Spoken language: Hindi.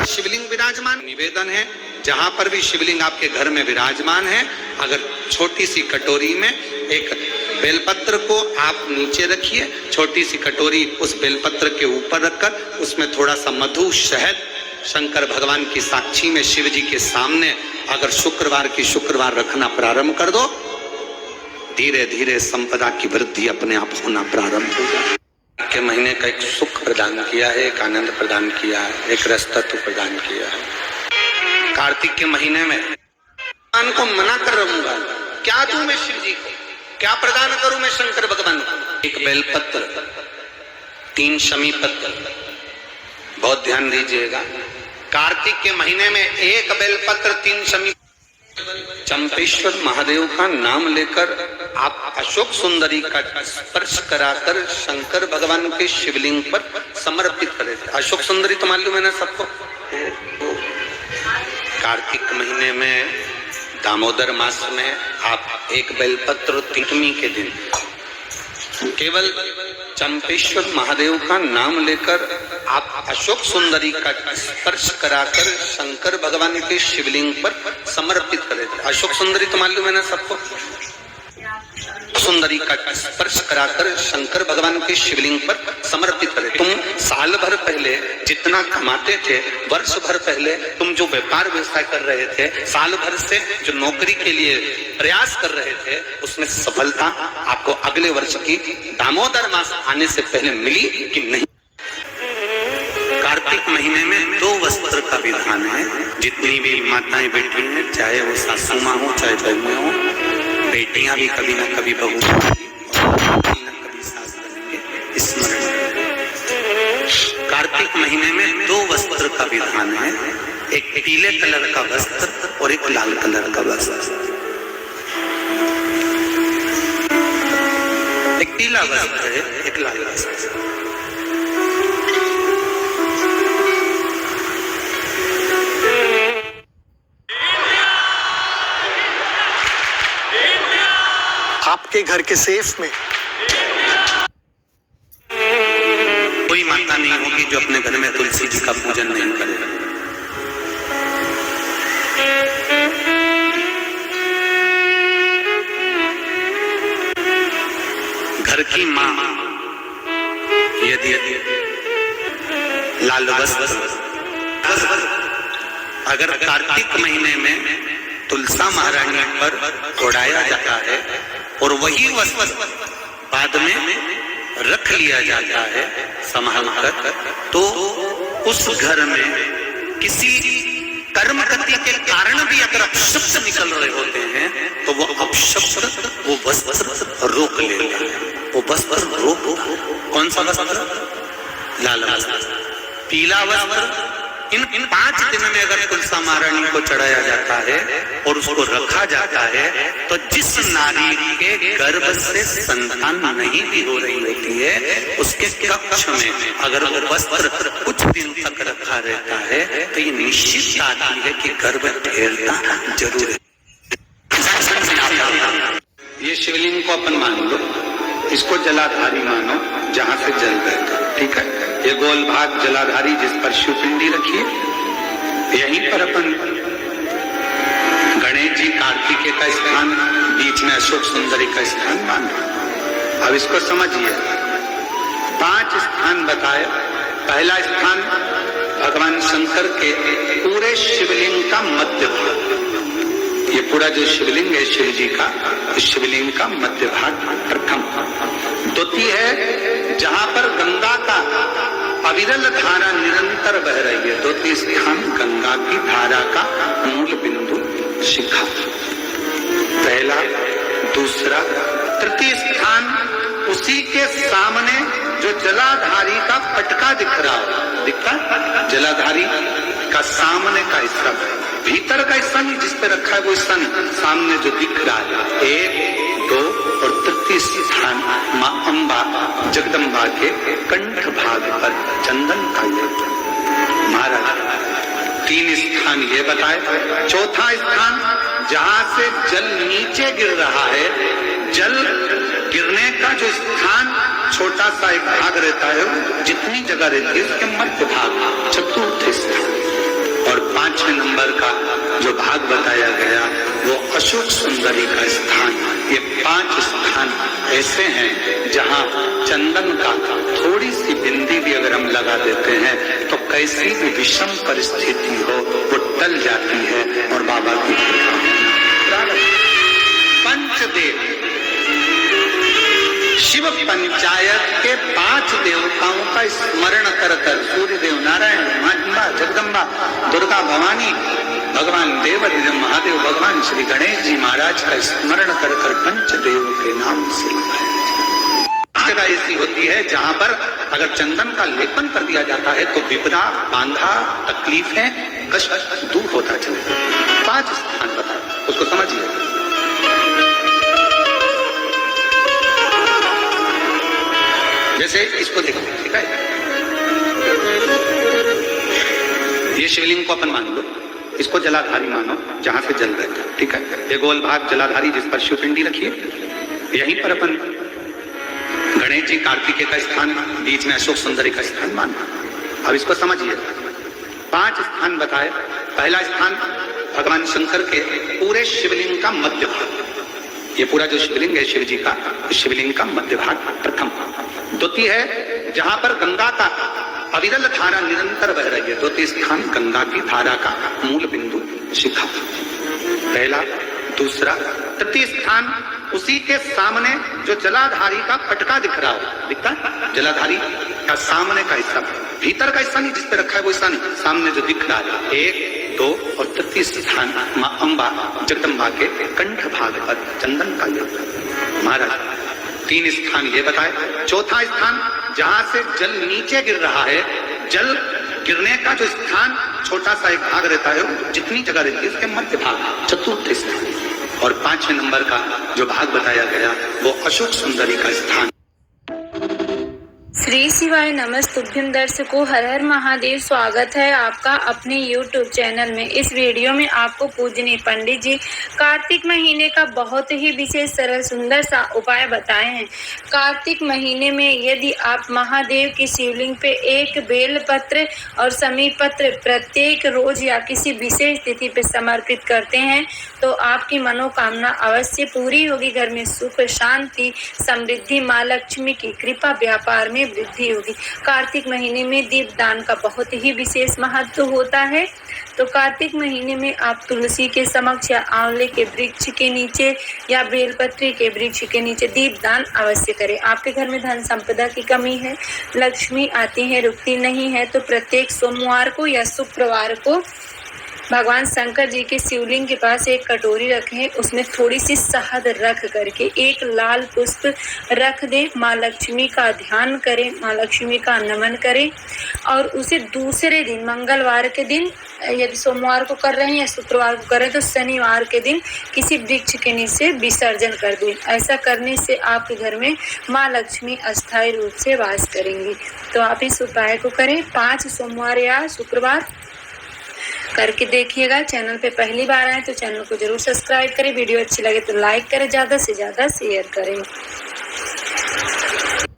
शिवलिंग विराजमान निवेदन है, जहां पर भी शिवलिंग आपके घर में विराजमान है, अगर छोटी सी कटोरी में एक बेलपत्र को आप नीचे रखिए, छोटी सी कटोरी उस बेलपत्र के ऊपर रखकर उसमें थोड़ा सा मधु शहद शंकर भगवान की साक्षी में शिव जी के सामने अगर शुक्रवार की शुक्रवार रखना प्रारंभ कर दो, धीरे धीरे संपदा की वृद्धि अपने आप होना प्रारंभ हो जाए। के महीने का एक सुख प्रदान किया है, एक आनंद प्रदान किया है, एक रस तत्व प्रदान किया है। कार्तिक के महीने में भगवान को मना कर रहूंगा, क्या दूं मैं शिव जी को, क्या प्रदान करूं मैं शंकर भगवान को? एक बेलपत्र, 3 शमी पत्र, बहुत ध्यान दीजिएगा। कार्तिक के महीने में एक बेलपत्र, 3 शमी, चंपेश्वर महादेव का नाम लेकर आप अशोक सुंदरी का स्पर्श कराकर शंकर भगवान के शिवलिंग पर समर्पित करें। अशोक सुंदरी तो मालूम है ना सबको। कार्तिक महीने में दामोदर मास में आप एक बेलपत्र 3वीं के दिन केवल चंपेश्वर महादेव का नाम लेकर आप अशोक सुंदरी का स्पर्श कराकर शंकर भगवान के शिवलिंग पर समर्पित करें। अशोक सुंदरी तो मालूम है ना सबको। सुंदरी का स्पर्श कराकर शंकर भगवान के शिवलिंग पर समर्पित करें। तुम साल भर पहले जितना कमाते थे, वर्ष भर पहले तुम जो व्यापार व्यवसाय कर रहे थे, साल भर से जो नौकरी के लिए प्रयास कर रहे थे, उसमें सफलता आपको अगले वर्ष की दामोदर मास आने से पहले मिली कि नहीं? कार्तिक महीने में 2 वस्त्र का विधान है। जितनी भी माताएं बैठी हैं, चाहे वो सासू माँ हो चाहे बहू हो, बेटियां भी कभी ना कभी बहू कभी ना कभी सास बनेंगे, स्मरण। कार्तिक महीने में 2 वस्त्र का विधान है, एक पीले कलर का वस्त्र और एक लाल कलर का वस्त्र। एक पीला वस्त्र है, एक लाल वस्त्र। आपके घर के सेफ में कोई माता नहीं होगी जो अपने घर में तुलसी जी का पूजन नहीं करे। घर की माँ यदि लाल वस्त्र अगर कार्तिक महीने में तुलसा महारानी पर उड़ाया जाता है और वही वस्त्र बाद में रख लिया जाता है संभाल कर, तो उस घर में किसी कर्म गति के कारण भी अगर अपशब्द निकल रहे होते हैं, तो वो अपशब्द वो वस्त्र रोक लेता है। वो वस्त्र रोक, कौन सा वस्त्र? लाल वस्त्र, पीला वस्त्र। इन 5 दिन में अगर तुलसा महारानी को चढ़ाया जाता है और उसको रखा जाता है, तो जिस नारी के गर्भ से संतान नहीं भी हो रही होती है, उसके कक्ष में अगर वो वस्त्र कुछ दिन तक रखा रहता है, तो ये निश्चित आती है कि गर्भ ठहरता जरूर है। ये शिवलिंग को अपन मान लो, इसको जलाधारी मानो, जहां से जल बहता, ठीक है। ये गोल भाग जलाधारी जिस पर शिवपिंडी रखिए, यहीं पर अपन गणेश जी कार्तिकेय का स्थान, बीच में अशोक सुंदरी का स्थान मान रहे। अब इसको समझिए, 5 स्थान बताए। पहला स्थान भगवान शंकर के पूरे शिवलिंग का मध्य भाग। ये पूरा जो शिवलिंग है शिव जी का, शिवलिंग का मध्य भाग प्रथम। द्वितीय है जहां पर गंगा का अविरल धारा निरंतर बह रही है, द्वितीय स्थान गंगा की धारा का मूल बिंदु शिखा। पहला, दूसरा, तृतीय स्थान उसी के सामने जो जलाधारी का पटका दिख रहा हो, दिखता? जलाधारी का सामने का हिस्सा, भीतर का हिस्सा नहीं जिस पे रखा है वो हिस्सा नहीं, सामने जो दिख रहा है। 1, 2 और तृतीय स्थान मां अंबा जगदम्बा के कंठ भाग पर चंदन का महाराज। 3 स्थान ये बताए। चौथा स्थान जहां से जल नीचे गिर रहा है, जल गिरने का जो स्थान छोटा सा एक भाग रहता है, जितनी जगह रहती है उसके मध्य भाग, चतुर्थ स्थान। भाग बताया गया वो अशोक सुंदरी का स्थान। ये 5 स्थान ऐसे हैं जहां चंदन का थोड़ी सी बिंदी भी अगर हम लगा देते हैं तो कैसी भी विषम परिस्थिति हो वो टल जाती है और बाबा की पंचदेव शिव पंचायत के 5 देवताओं का स्मरण कर कर सूर्य देव, नारायण, माँ जगदम्बा, दुर्गा भवानी, भगवान देव महादेव, भगवान श्री गणेश जी महाराज का स्मरण कर कर पंचदेव के नाम से जगह ऐसी होती है जहां पर अगर चंदन का लेपन कर दिया जाता है तो विपदा, बांधा, तकलीफें, कष्ट दूर होता चले। 5 स्थान बता, उसको समझिए। जैसे इसको देखो, ठीक है, ये शिवलिंग को अपन मान लो, इसको जलाधारी मानो जहां से जल बहता है, ठीक है। ये गोल भाग जलाधारी जिस पर शिव पिंडी रखी है, यहीं पर अपन गणेश जी, कार्तिकेय का स्थान, बीच में अशोक सुंदरी का स्थान मानो। अब इसको समझिए, 5 स्थान बताए। पहला स्थान भगवान शंकर के पूरे शिवलिंग का मध्य भाग, ये पूरा जो शिवलिंग है शिव जी का, शिवलिंग का मध्य भाग प्रथम। द्वितीय है जहां पर गंगा का अविरल धारा निरंतर बह रही है, द्वितीय स्थान गंगा की धारा का मूल बिंदु शिखा, पहला। दूसरा, तृतीय स्थान उसी के सामने जो जलाधारी का पटका दिख रहा हो, दिखता है जलाधारी का सामने का हिस्सा, भीतर का हिस्सा नहीं जिस पे रखा है वो हिस्सा नहीं, सामने जो दिख रहा है। 1, 2 और तृतीय स्थान माँ अम्बा जगदम्बा के कंठ भाग पर चंदन का लेप महाराज। 3 स्थान ये बताए। चौथा स्थान जहां से जल नीचे गिर रहा है, जल गिरने का जो स्थान छोटा सा एक भाग रहता है, जितनी जगह रहती है उसके मध्य भाग, चतुर्थ स्थान। और 5वें नंबर का जो भाग बताया गया वो अशोक सुंदरी का स्थान। श्री शिवाय नमस्तुभ्यं दर्शकों, हर हर महादेव। स्वागत है आपका अपने YouTube चैनल में। इस वीडियो में आपको पूजनीय पंडित जी कार्तिक महीने का बहुत ही विशेष सरल सुंदर सा उपाय बताए हैं। कार्तिक महीने में यदि आप महादेव की शिवलिंग पे एक बेल पत्र और समीप पत्र प्रत्येक रोज या किसी विशेष तिथि पे समर्पित करते हैं तो आपकी मनोकामना अवश्य पूरी होगी। घर में सुख, शांति, समृद्धि, माँ लक्ष्मी की कृपा, व्यापार में वृद्धि होगी। कार्तिक महीने में दीपदान का बहुत ही विशेष महत्व होता है। तो कार्तिक महीने में आप तुलसी के समक्ष या आंवले के वृक्ष के नीचे या बेलपत्री के वृक्ष के नीचे दीपदान अवश्य करें। आपके घर में धन संपदा की कमी है, लक्ष्मी आती है रुकती नहीं है, तो प्रत्येक सोमवार को या शुक्रवार को भगवान शंकर जी के शिवलिंग के पास एक कटोरी रखें, उसमें थोड़ी सी शहद रख करके एक लाल पुष्प रख दें, माँ लक्ष्मी का ध्यान करें, माँ लक्ष्मी का नमन करें और उसे दूसरे दिन मंगलवार के दिन, यदि सोमवार को कर रहे हैं या शुक्रवार को कर रहे हैं तो शनिवार के दिन किसी वृक्ष के नीचे विसर्जन कर दें। ऐसा करने से आपके घर में माँ लक्ष्मी अस्थायी रूप से वास करेंगी। तो आप इस उपाय को करें, 5 सोमवार या शुक्रवार करके देखिएगा। चैनल पे पहली बार आए तो चैनल को जरूर सब्सक्राइब करें, वीडियो अच्छी लगे तो लाइक करें, ज़्यादा से ज़्यादा शेयर करें।